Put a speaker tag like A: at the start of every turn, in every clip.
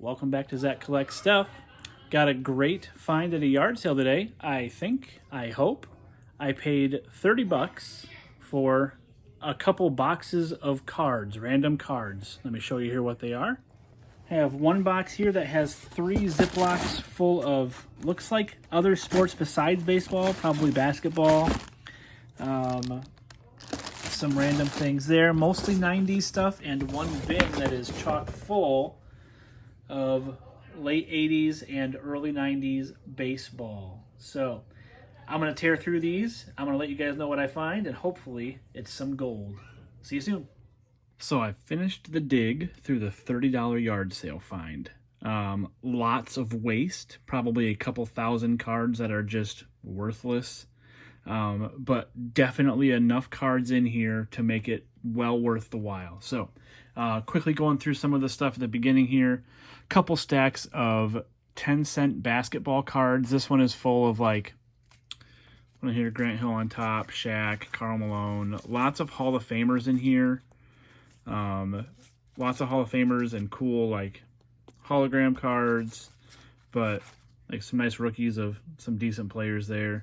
A: Welcome back to Zach Collects Stuff. Got a great find at a yard sale today. I hope. I paid 30 bucks for a couple boxes of cards, random cards. Let me show you here what they are. I have one box here that has 3 Ziplocs full of, looks like other sports besides baseball, probably basketball. Some random things there, mostly 90s stuff, and one bin that is chock full of late 80s and early 90s baseball. So I'm going to tear through these. I'm going to let you guys know what I find, and hopefully it's some gold. See you soon. So I finished the dig through the $30 yard sale find. Lots of waste, probably a couple thousand cards that are just worthless. But definitely enough cards in here to make it well worth the while. So quickly going through some of the stuff at the beginning here. Couple stacks of 10-cent basketball cards. This one is full of like, here, Grant Hill on top, Shaq, Karl Malone. Lots of Hall of Famers in here. Lots of Hall of Famers and cool like hologram cards, but like some nice rookies of some decent players there.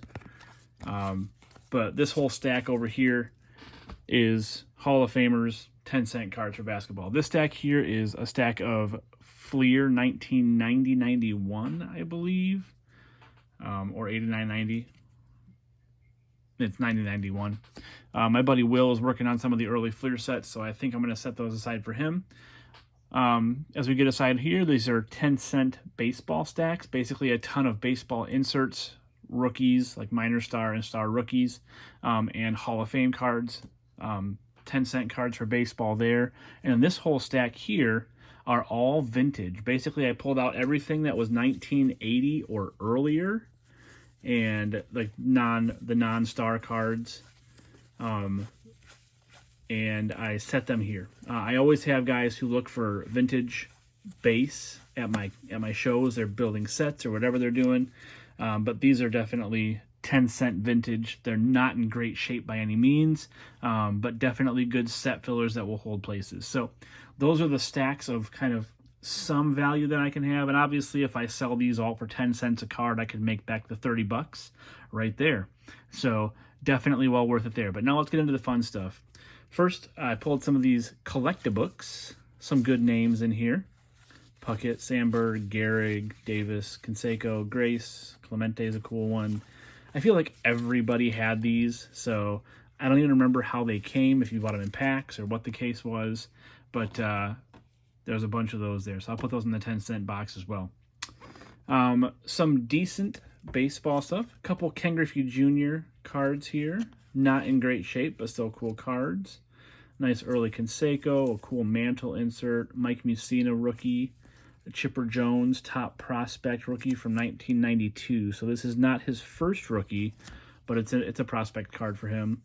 A: But this whole stack over here is Hall of Famers 10-cent cards for basketball. This stack here is a stack of Fleer 1990-91, I believe, or 89-90. It's 90-91. My buddy Will is working on some of the early Fleer sets, so I think I'm going to set those aside for him. As we get aside here, these are 10-cent baseball stacks, basically a ton of baseball inserts, rookies, like minor star and star rookies, and Hall of Fame cards, 10-cent cards for baseball there. And this whole stack here are all vintage. Basically, I pulled out everything that was 1980 or earlier, and like the non-star cards, and I set them here. I always have guys who look for vintage base at my shows. They're building sets or whatever they're doing, but these are definitely 10-cent vintage. They're not in great shape by any means, but definitely good set fillers that will hold places. So those are the stacks of kind of some value that I can have, and obviously if I sell these all for 10 cents a card, I could make back the 30 bucks right there. So definitely well worth it there. But now let's get into the fun stuff. First, I pulled some of these collectabooks, some good names in here. Puckett, Sandberg, Gehrig, Davis, Canseco, Grace, Clemente is a cool one. I feel like everybody had these, so I don't even remember how they came, if you bought them in packs or what the case was, but there's a bunch of those there, so I'll put those in the 10-cent box as well. Some decent baseball stuff. A couple Ken Griffey Jr. cards here. Not in great shape, but still cool cards. Nice early Canseco, a cool Mantle insert, Mike Mussina rookie, a Chipper Jones top prospect rookie from 1992. So this is not his first rookie, but it's a prospect card for him.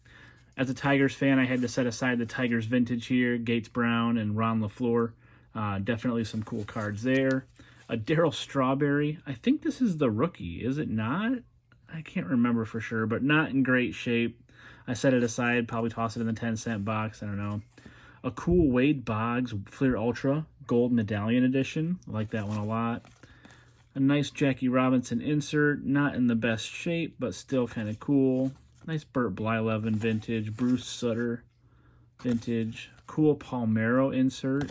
A: As a Tigers fan, I had to set aside the Tigers vintage here, Gates Brown and Ron LaFleur. Definitely some cool cards there. A Darryl Strawberry. I think this is the rookie, is it not? I can't remember for sure, but not in great shape. I set it aside, probably toss it in the 10-cent box, I don't know. A cool Wade Boggs Fleer Ultra Gold Medallion Edition. I like that one a lot. A nice Jackie Robinson insert, not in the best shape, but still kind of cool. Nice Burt Blyleven vintage, Bruce Sutter vintage, cool Palmeiro insert.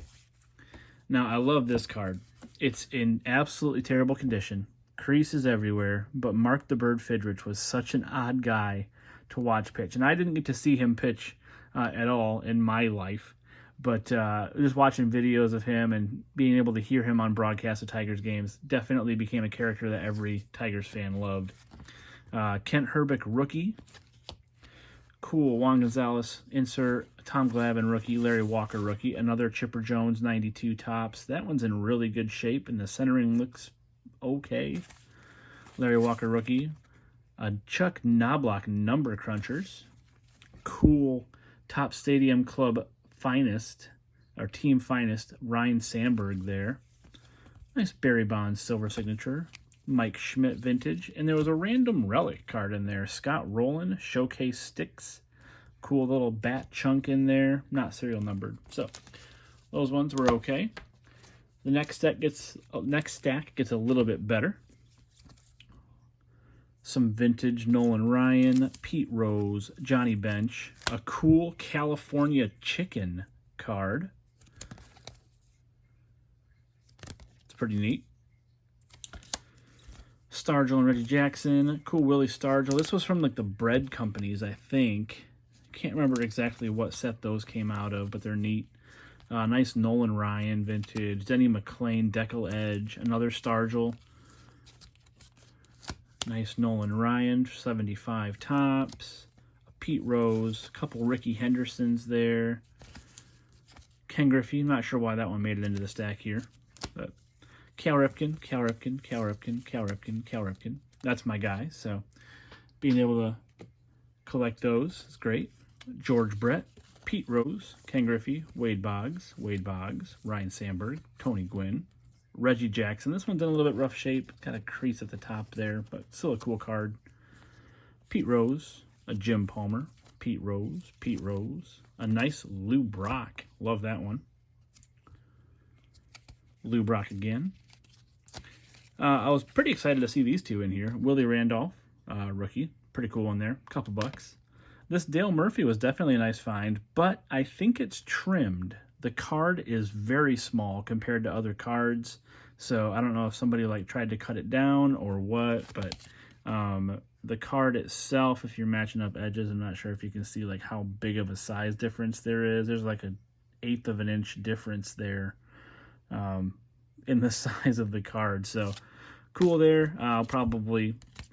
A: Now, I love this card. It's in absolutely terrible condition. Creases everywhere, but Mark the Bird Fidrich was such an odd guy to watch pitch. And I didn't get to see him pitch at all in my life, but just watching videos of him and being able to hear him on broadcast of Tigers games definitely became a character that every Tigers fan loved. Kent Hrbek rookie. Cool Juan Gonzalez insert, Tom Glavine rookie, Larry Walker rookie, another Chipper Jones 92 tops. That one's in really good shape, and the centering looks okay. Larry Walker rookie. Chuck Knobloch number crunchers. Cool Top Stadium Club finest, or team finest, Ryan Sandberg there. Nice Barry Bonds silver signature. Mike Schmidt vintage, and there was a random relic card in there. Scott Rowland showcase sticks, cool little bat chunk in there, not serial numbered. So those ones were okay. The next stack gets a little bit better. Some vintage Nolan Ryan, Pete Rose, Johnny Bench, a cool California Chicken card. It's pretty neat. Stargell and Reggie Jackson, cool Willie Stargell. This was from like the bread companies, I think. Can't remember exactly what set those came out of, but they're neat. Nice Nolan Ryan vintage, Denny McLain Decal Edge, another Stargell. Nice Nolan Ryan, 75 tops. A Pete Rose, a couple Ricky Hendersons there. Ken Griffey, not sure why that one made it into the stack here. But Cal Ripken, Cal Ripken, Cal Ripken, Cal Ripken, Cal Ripken. That's my guy, so being able to collect those is great. George Brett, Pete Rose, Ken Griffey, Wade Boggs, Ryan Sandberg, Tony Gwynn, Reggie Jackson. This one's in a little bit rough shape. Got a crease at the top there, but still a cool card. Pete Rose, a Jim Palmer. Pete Rose, a nice Lou Brock. Love that one. Lou Brock again. I was pretty excited to see these two in here. Willie Randolph, rookie. Pretty cool one there. Couple bucks. This Dale Murphy was definitely a nice find, but I think it's trimmed. The card is very small compared to other cards, so I don't know if somebody like tried to cut it down or what, but the card itself, if you're matching up edges, I'm not sure if you can see like how big of a size difference there is. There's like an 1/8 of an inch difference there in the size of the card, so cool there. I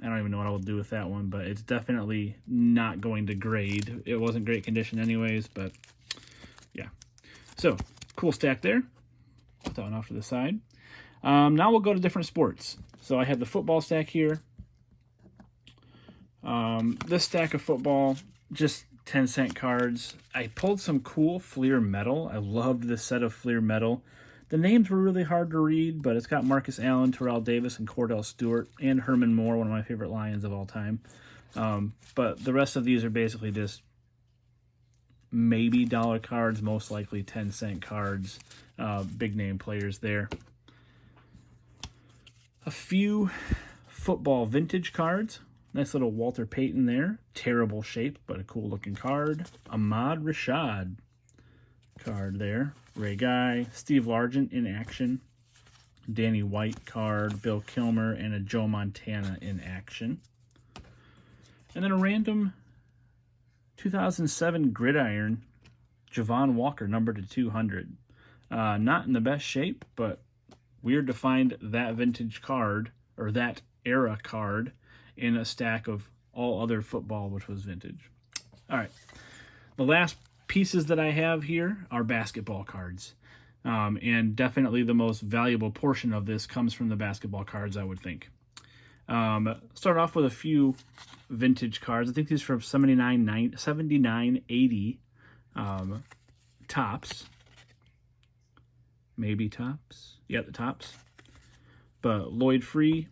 A: don't even know what I will do with that one, but it's definitely not going to grade. It wasn't great condition anyways, but yeah. So, cool stack there. Put that one off to the side. Now we'll go to different sports. So I have the football stack here. This stack of football, just 10-cent cards. I pulled some cool Fleer metal. I loved this set of Fleer metal. The names were really hard to read, but it's got Marcus Allen, Terrell Davis, and Cordell Stewart, and Herman Moore, one of my favorite Lions of all time. But the rest of these are basically just maybe dollar cards, most likely 10-cent cards. Big name players there. A few football vintage cards. Nice little Walter Payton there. Terrible shape, but a cool looking card. Ahmad Rashad card there. Ray Guy, Steve Largent in action, Danny White card, Bill Kilmer, and a Joe Montana in action. And then a random 2007 Gridiron, Javon Walker, numbered to 200. Not in the best shape, but weird to find that vintage card, or that era card, in a stack of all other football, which was vintage. All right, the last pieces that I have here are basketball cards. And definitely the most valuable portion of this comes from the basketball cards, I would think. Start off with a few vintage cards. I think these are from 79-80 tops. Maybe tops. Yeah, the tops. But Lloyd Free,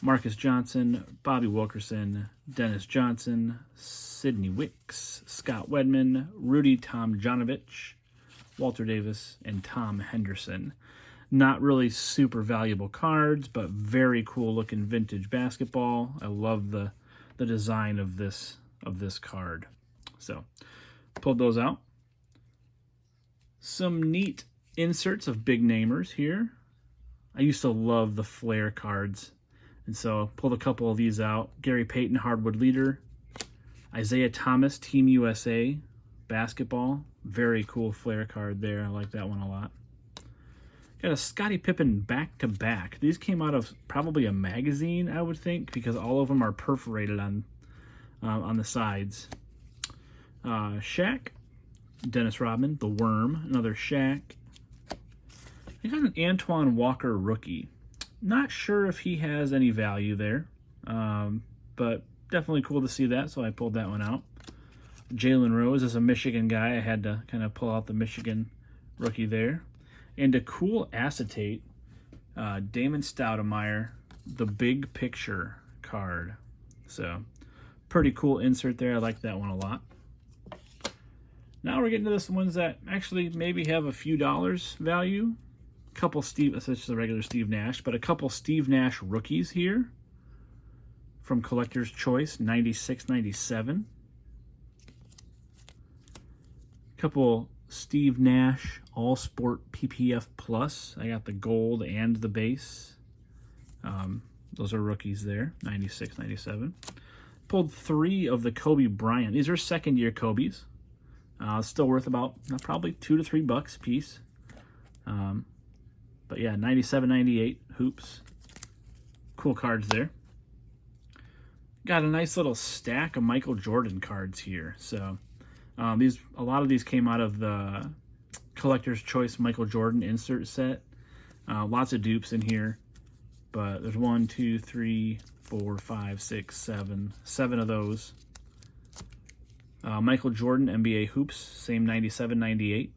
A: Marcus Johnson, Bobby Wilkerson, Dennis Johnson, Sidney Wicks, Scott Wedman, Rudy Tomjanovich, Walter Davis, and Tom Henderson. Not really super valuable cards, but very cool looking vintage basketball. I love the design of this card. So, pulled those out. Some neat inserts of big namers here. I used to love the Flair cards, and so pulled a couple of these out. Gary Payton, Hardwood Leader. Isaiah Thomas, Team USA basketball. Very cool Flair card there. I like that one a lot. Got a Scottie Pippen back-to-back. These came out of probably a magazine, I would think, because all of them are perforated on the sides. Shaq, Dennis Rodman, The Worm, another Shaq. I got an Antoine Walker rookie. Not sure if he has any value there, but definitely cool to see that, so I pulled that one out. Jalen Rose is a Michigan guy. I had to kind of pull out the Michigan rookie there. And a cool acetate, Damon Stoudemire, the Big Picture card. So, pretty cool insert there. I like that one a lot. Now we're getting to the ones that actually maybe have a few dollars value. Couple Steve, that's just a regular Steve Nash, but a couple Steve Nash rookies here from Collector's Choice, 96, 97. Couple Steve Nash All Sport PPF Plus. I got the gold and the base. Those are rookies there, 96, 97. Pulled 3 of the Kobe Bryant. These are second-year Kobe's. Still worth about probably $2 to $3 a piece. But yeah, 97, 98 hoops. Cool cards there. Got a nice little stack of Michael Jordan cards here. So a lot of these came out of the Collector's Choice Michael Jordan insert set. Lots of dupes in here. But there's 1, 2, 3, 4, 5, 6, 7 of those. Michael Jordan NBA hoops, same 97, 98.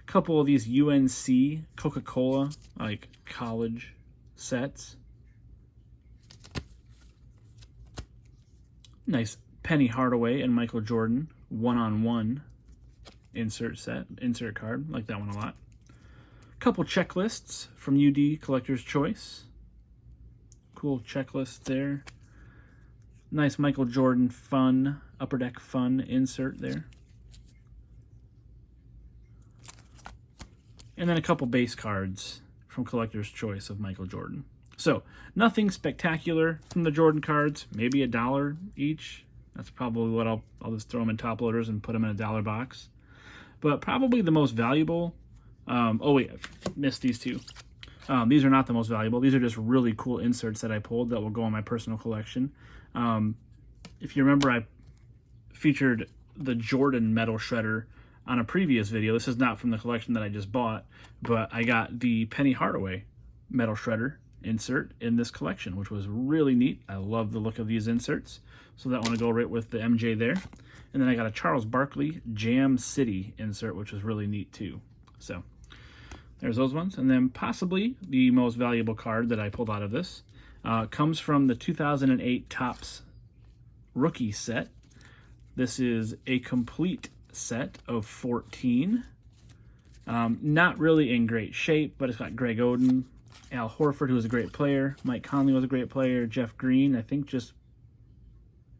A: Couple of these UNC Coca-Cola like college sets. Nice Penny Hardaway and Michael Jordan one-on-one insert card. Like that one a lot. Couple checklists from UD Collector's Choice. Cool checklist there. Nice Michael Jordan fun, Upper Deck fun insert there. And then a couple base cards from Collector's Choice of Michael Jordan. So, nothing spectacular from the Jordan cards. Maybe $1 each. That's probably what I'll just throw them in top loaders and put them in a $1 box. But probably the most valuable. Oh wait, I missed these two. These are not the most valuable. These are just really cool inserts that I pulled that will go in my personal collection. If you remember, I featured the Jordan Metal Shredder on a previous video. This is not from the collection that I just bought, but I got the Penny Hardaway Metal Shredder insert in this collection, which was really neat. I love the look of these inserts, so that one will go right with the MJ there. And then I got a Charles Barkley Jam City insert, which was really neat too. So there's those ones. And then possibly the most valuable card that I pulled out of this comes from the 2008 Topps rookie set. This is a complete set of 14. Not really in great shape, but it's got Greg Oden, Al Horford, who was a great player, Mike Conley was a great player, Jeff Green, I think just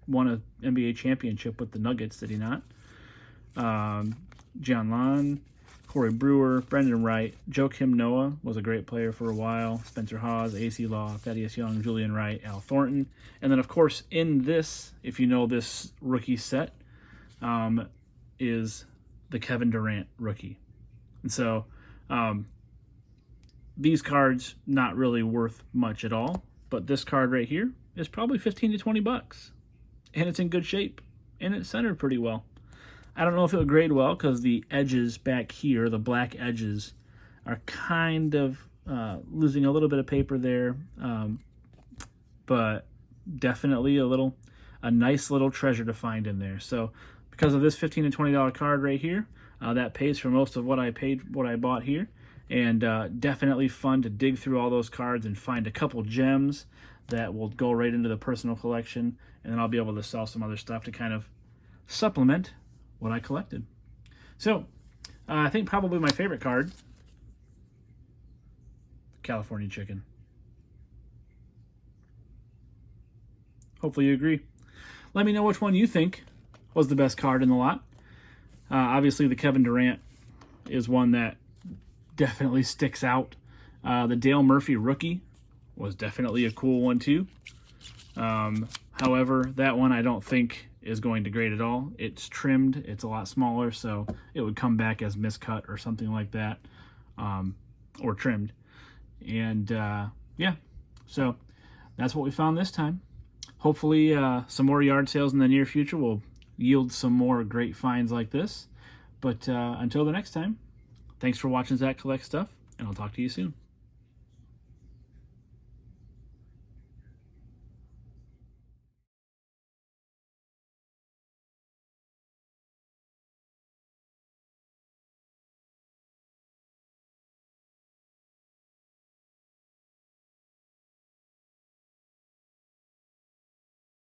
A: won an NBA championship with the Nuggets, did he not? John Lon, Corey Brewer, Brendan Wright, Joakim Noah was a great player for a while, Spencer Hawes, AC Law, Thaddeus Young, Julian Wright, Al Thornton. And then, of course, in this, if you know this rookie set, is the Kevin Durant rookie. And so these cards, not really worth much at all, but this card right here is probably 15 to 20 bucks. And it's in good shape, and it's centered pretty well. I don't know if it would grade well because the edges back here, the black edges, are kind of losing a little bit of paper there, but definitely a nice little treasure to find in there. So because of this $15 to $20 card right here, that pays for most of what I bought here, and definitely fun to dig through all those cards and find a couple gems that will go right into the personal collection, and then I'll be able to sell some other stuff to kind of supplement what I collected. So I think probably my favorite card, California Chicken. Hopefully you agree. Let me know which one you think was the best card in the lot. Obviously the Kevin Durant is one that definitely sticks out. The Dale Murphy rookie was definitely a cool one too. However, that one I don't think is going to grade at all. It's trimmed, it's a lot smaller, so it would come back as miscut or something like that, or trimmed. And yeah, so that's what we found this time. Hopefully some more yard sales in the near future will yield some more great finds like this. But until the next time, thanks for watching Zach Collect Stuff, and I'll talk to you soon.